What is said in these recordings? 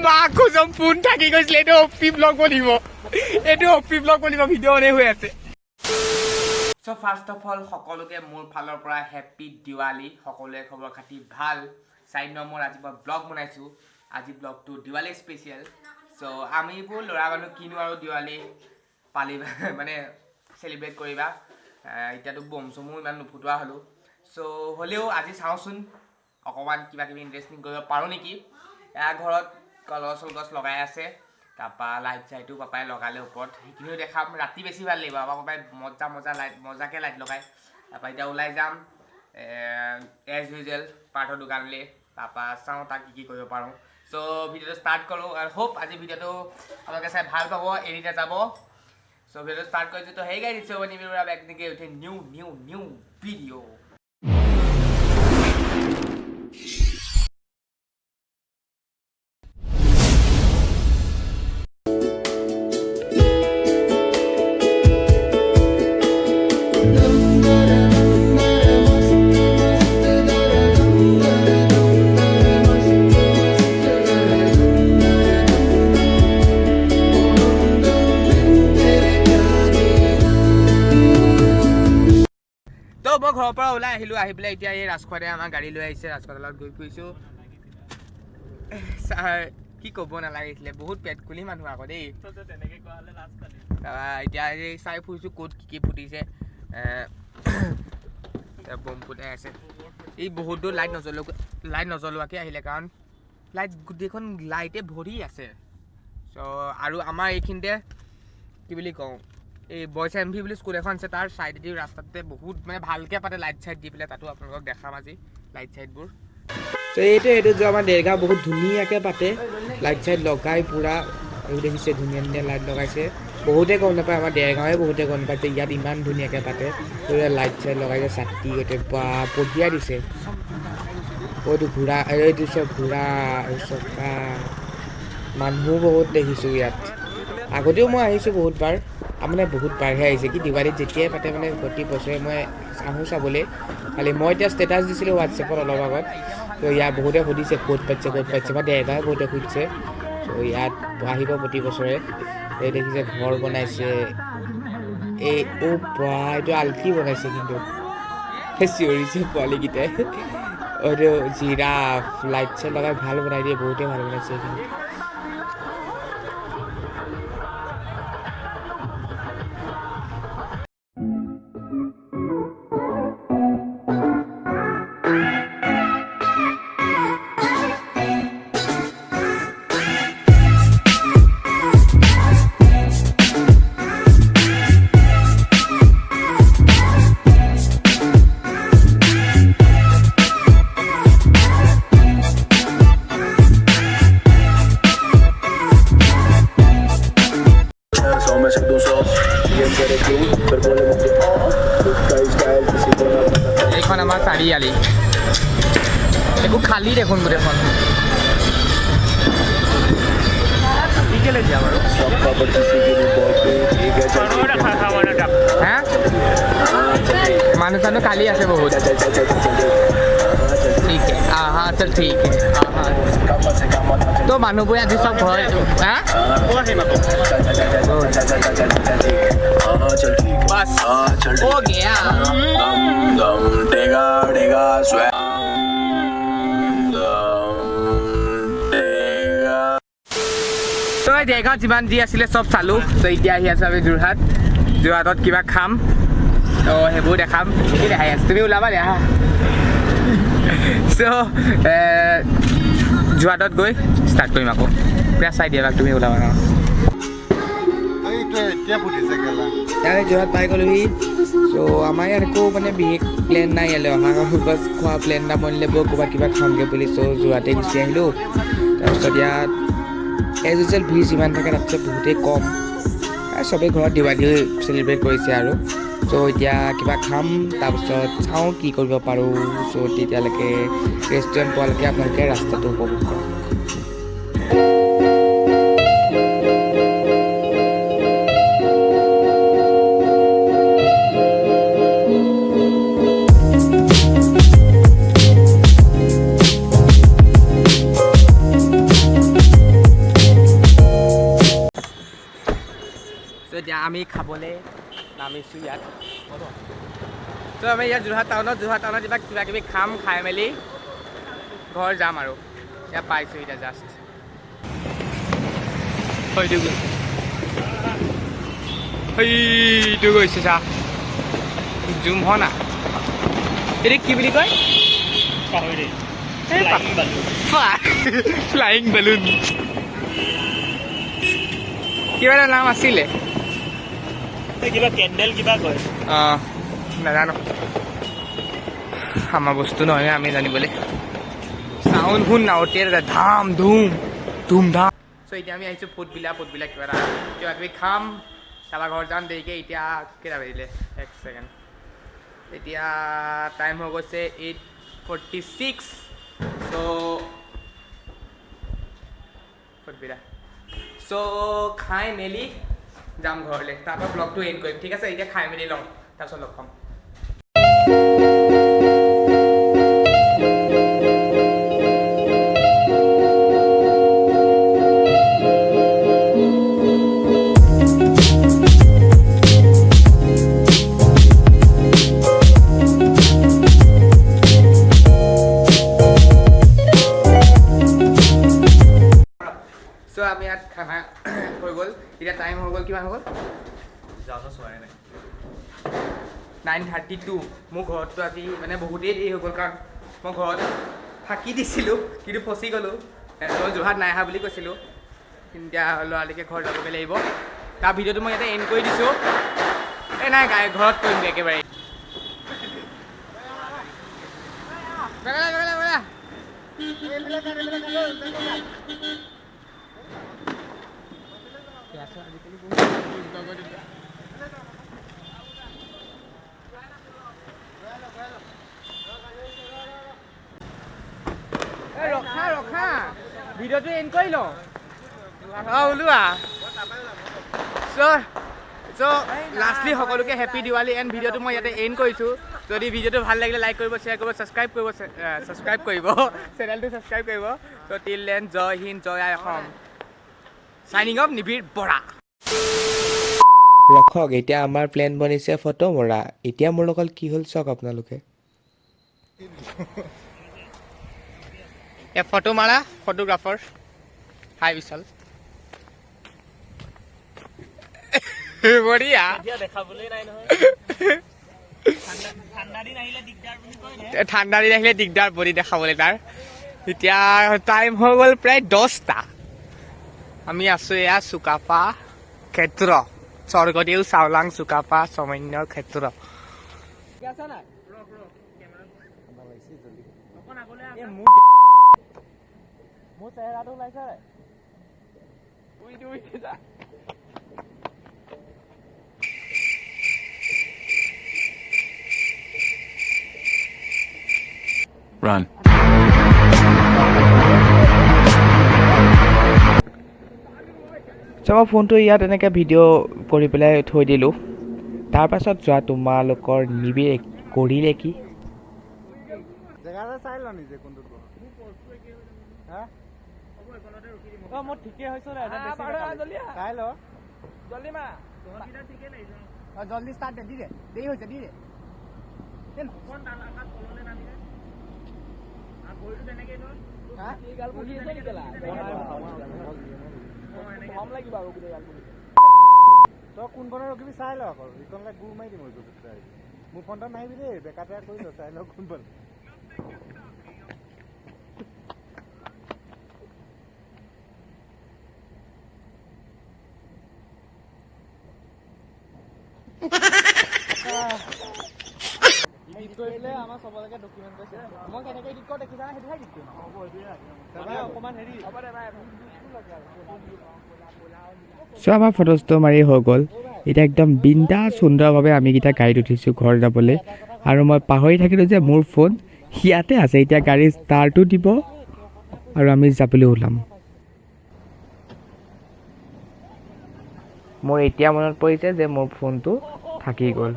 মাকো ফোন থাকি গৈছিলে এইটো অপি ব্লগ বনিব এইটো অপি ব্লগ বনিব ভিডিঅ' অনে হৈ আছে সো ফাৰ্ষ্ট অফ অল সকলোকে মোৰ ফালৰ পৰা হেপী দিৱালী সকলোৱে খবৰ খাতি ভাল 4 নম্বৰ আজি মই ব্লগ বনাইছো আজি ব্লগটো দিৱালী স্পেচিয়েল সো আমি বোৰ লৰা মানুহ কিনো আৰু দিৱালী পালিবা মানে সেলিব্ৰেট কৰিবা ইটাটো বম সমু ইমান নুফুটোৱা হলো সো হলেও আজি চাওচোন অকমান কিবা কিবি ইন্টাৰেস্টিং কৰিব পাৰো নেকি ঘৰত কলগছ লগাই আছে তাপা লাইট চাইটো পাপাই লগালে ওপৰত সেইখিনিও দেখাম ৰাতি বেছি ভাল লাগিব পাপাই মজা মজাকে লাইট লগাই তাপা এতিয়া ওলাই যাম এজ ইউজুৱেল পাৰ্থৰ দোকানলৈ তাপা চাওঁ তাক কি কৰিব পাৰোঁ সো ভিডিঅ'টো ষ্টাৰ্ট কৰোঁ আৰু হোপ আজি ভিডিঅ'টো আপোনালোকে চাই ভাল পাব এৰিতে যাব সো ভিডিঅ'টো ষ্টাৰ্ট কৰিছোঁ তো hey guys it's NIBIR BORA back again with a new video মই ঘৰৰ পৰা ওলাই আহিলো আহি পেলাই এতিয়া এই ৰাজখোৱাতে আমাৰ গাড়ী লৈ আহিছে ৰাজখোৱালত গৈ ফুৰিছো কি ক'ব নালাগিছিলে বহুত পেটকুলি মানুহ আকৌ দেই এতিয়া এই চাই ফুৰিছো ক'ত কি ফুটিছে বম ফুটাই আছে এই বহুতো লাইট নজ্বলোৱাকৈ আহিলে কাৰণ লাইট গোটেইখন লাইটে ভৰি আছে চ' আৰু আমাৰ এইখিনিতে কি বুলি কওঁ এই বয়স এমভি বুলি স্কুল এখন আছে তাৰ সাইডেদি ৰাস্তাতে বহুত মানে ভালকে পাতে লাইট চাইট দি পেলাই তাতো আপোনালোকক দেখাম আজি লাইট চাইটবোৰ তো এইটো যে আমাৰ দেৰগাঁও বহুত ধুনীয়াকৈ পাতে লাইট চাইট লগাই পূৰা এইবোৰ দেখিছে ধুনীয়া লাইট লগাইছে বহুতে গম নাপায় আমাৰ দেৰগাঁৱে বহুতে গম পায় যে ইয়াত ইমান ধুনীয়াকৈ পাতে পূৰা লাইট চাইট লগাইছে চাকি গোটেই পঠিয়াই দিছে এইটো ঘোঁৰা এইটো চব ঘোঁৰা চকা মানুহো বহুত দেখিছোঁ ইয়াত আগতেও মই আহিছোঁ বহুতবাৰ মানে বহুত বাৰহে আহিছে কি দিৱালীত যেতিয়াই পাতে মানে প্ৰতি বছৰে মই আহোঁ চাবলৈ খালি মই এতিয়া ষ্টেটাছ দিছিলোঁ হোৱাটছএপত অলপ আগত তো ইয়াত বহুতে সুধিছে ক'ত পাতিছে বা দেৰগাঁৱে বহুতে সুধিছে তো ইয়াত আহিব প্ৰতি বছৰে এই দেখিছে ঘৰ বনাইছে এই বা এইটো আলকি বনাইছে কিন্তু চিঞৰিছে পোৱালিকেইটাই এইটো জিৰাফ লাইট চাইট লগাই ভাল বনাই দিয়ে বহুতে ভাল বনাইছে এইখিনি এইখন আমাৰ চাৰিআলি একো খালী দেখোন গোটেইখন হা মানুহ চানুহ খালী আছে বহুত ঠিক হা চল ঠিক তো মানুহবোৰে আজি চব ঘৰ হা बस हो गया তো দেৰগাঁৱত যিমান যি আছিলে চব চালোঁ তো এতিয়া আহি আছোঁ আমি যোৰহাটত কিবা খাম তো সেইবোৰ দেখাম কি দেখাই আছোঁ তুমি ওলাবা দিয়া চ' যোৰহাটত গৈ ষ্টাৰ্ট কৰিম আকৌ পুৰা চাই দিয়া তুমি ওলাবা ন যোৰহাট পাই গ'লোহি চ' আমাৰ ইয়াত একো মানে বিশেষ প্লেন নাই ইয়ালৈ অহা বাছ খোৱা প্লেন এটা বনিলে বৈ ক'ৰবাত কিবা খাওঁগৈ বুলি চ' যোৰহাটে গুচি আহিলোঁ তাৰপিছত ইয়াত এজ ইউজুৱেল ভিৰ যিমান থাকে তাতকৈ বহুতেই কম চবেই ঘৰত দিৱালী চেলিব্ৰেট কৰিছে আৰু চ' এতিয়া কিবা খাম তাৰপিছত চাওঁ কি কৰিব পাৰোঁ চ' তেতিয়ালৈকে ৰেষ্টুৰেণ্ট পোৱালৈকে আপোনালোকে ৰাস্তাটো উপভোগ কৰক আমি খাবলৈ নামিছোঁ ইয়াত তো আমি ইয়াত যোৰহাট টাউনত কিবা কিবি খাম খাই মেলি ঘৰ যাম আৰু ইয়াত পাইছোঁ এতিয়া জাষ্ট সেইটো গৈছে চা জুম হ না এইটো কি বুলি কয় ফ্লাইং বেলুন কিবা এটা নাম আছিলে কিবা কেণ্ডেল কিবা কয় অঁ নাজানো আমাৰ বস্তু নহয় আমি জানিবলৈ চাউণ্ড শুন না অতিয়াৰ ধাম ধুম ধুম ধাম চ' এতিয়া আমি আহিছোঁ ফুটবিলা কিবা কিবি খাম তাৰপৰা ঘৰ যাম দেৰিকৈ এতিয়া কেইটা বাজিলে এক ছেকেণ্ড এতিয়া টাইম হৈ গৈছে 8:46 চ' ফুটবিলা চ' খাই মেলি যাম ঘৰলৈ তাৰপৰা ব্লগটো এণ্ড কৰিম ঠিক আছে এতিয়া খাই মেলি লওঁ তাৰপিছত লগ পাম চ' আমি ইয়াত খানা হৈ গ'ল এতিয়া টাইম হৈ গ'ল কিমান হৈ গ'ল 9:32 মোৰ ঘৰততো আজি মানে বহুতেই দেৰি হৈ গ'ল কাৰণ মই ঘৰত ফাঁকি দিছিলোঁ কিন্তু ফচি গ'লোঁ মই যোৰহাট নাই অহা বুলি কৈছিলোঁ কিন্তু এতিয়া ল'ৰালৈকে ঘৰ যাবগৈ লাগিব তাৰ ভিডিঅ'টো মই ইয়াতে এণ্ড কৰি দিছোঁ এই নাই ঘৰত কৰিমগৈ একেবাৰে ৰখা ভিডিঅ'টো এণ্ড কৰি লওঁ ওলোৱা চ' লাষ্টলি সকলোকে হেপী দিৱালী এণ্ড ভিডিঅ'টো মই ইয়াতে এণ্ড কৰিছোঁ যদি ভিডিঅ'টো ভাল লাগিলে লাইক কৰিব শ্বেয়াৰ কৰিব ছাবস্ক্ৰাইব কৰিব চেনেলটো ছাবস্ক্ৰাইব কৰিব so' till then Jai Hind Jai আই অসম চাইনিং অফ নিবিৰ বৰা ৰখক এতিয়া আমাৰ প্লেন বনিছে ফটো মৰা এতিয়া মোৰ লগত কি হ'ল চাওক আপোনালোকে ফটো মাৰা ফটোগ্ৰাফাৰ হাই বিশাল বঢ়িয়া ঠাণ্ডা দিন আহিলে দিগদাৰ বডি দেখাবলৈ তাৰ এতিয়া টাইম হৈ গ'ল প্ৰায় 10টা আমি আছোঁ এয়া চুকাফা ক্ষেত্ৰ স্বৰ্গদেউ চাওলাং চুকাফা সামান্য ক্ষেত্ৰ মোৰ চেহেৰাটো ওলাইছে Run. চ' মই ফোনটো ইয়াত এনেকৈ ভিডিঅ' কৰি পেলাই থৈ দিলোঁ তাৰপাছত যোৱা তোমালোকৰ নিবিৰে কৰিলে কি মোৰ ঠিকেই হৈছে জলদি ষ্টাৰ্ট দি দে দেৰি হৈছে দি দে তই কোনখনত ৰখিবি চাই ল আকৌ ইখনলৈ গুৰ মাৰি দিম মোৰ ফোনটো নাহিবি দেই বেকাৰটা কৰি ল চাই ল কোনখন আমাৰ চবলৈকে ডকুমেণ্ট কৈছে মই কেনেকৈ এডিট কৰোঁ দেখিছা সেইটোহে এডিট কৰিম অকণমান হেৰি চ' আমাৰ ফটোজটো মাৰি হৈ গ'ল এতিয়া একদম বিন্দাছ সুন্দৰভাৱে আমিকেইটা গাড়ীত উঠিছোঁ ঘৰ যাবলৈ আৰু মই পাহৰি থাকিলোঁ যে মোৰ ফোন ইয়াতে আছে এতিয়া গাড়ী ষ্টাৰ্টো দিব আৰু আমি যাবলৈ ওলাম মোৰ এতিয়া মনত পৰিছে যে মোৰ ফোনটো থাকি গ'ল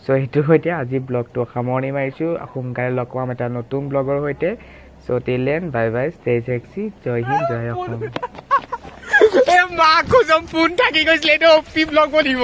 চ' সেইটোৰ সৈতে আজি ব্লগটো সামৰণি মাৰিছোঁ সোনকালে লগ পাম এটা নতুন ব্লগৰ সৈতে so' till then bye bye stay sexy Jai Hind Jai Asom মাক ফোন থাকি গৈছিলে এইটো অপি ব্লগ বনিব